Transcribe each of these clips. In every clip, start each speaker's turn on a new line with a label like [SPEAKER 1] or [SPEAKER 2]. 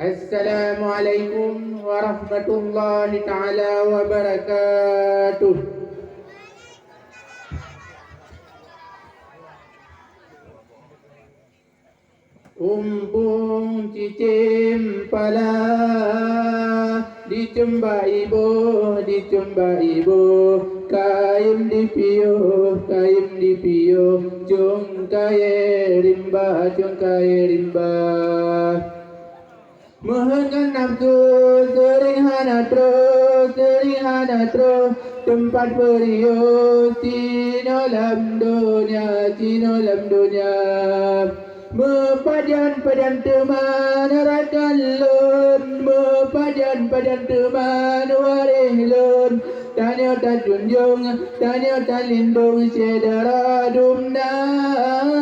[SPEAKER 1] Assalamualaikum warahmatullahi ta'ala wabarakatuh. Umpung cicim pala dicemba ibu, kaim dipiuh, cung kaye rimba. Mohonkan nafsu sering hana tro tempat periuk cino lam dunia Mepadan teman rakan lun Mepadan teman warih lun Tanya tak junjung, tanya tak lindung Sedara dumnan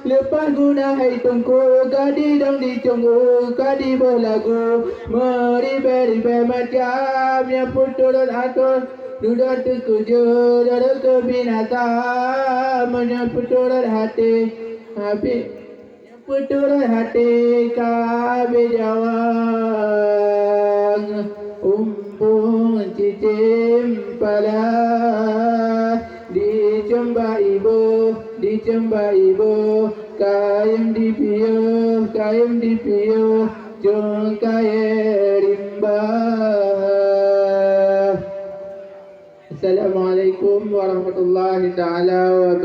[SPEAKER 1] Lepas guna hai tungku Kadi dong dicunggu Kadi berlagu Meribe-ribe macamnya Puturut atur Duduk terkujur Duduk ke binatang Menyeputurut hati Habis Puturut hati Kabe jawang Umpung cicim pala Dicemba ibu kaim dipiuh cung kaye rimba. Assalamualaikum warahmatullahi taala wabarakatuh.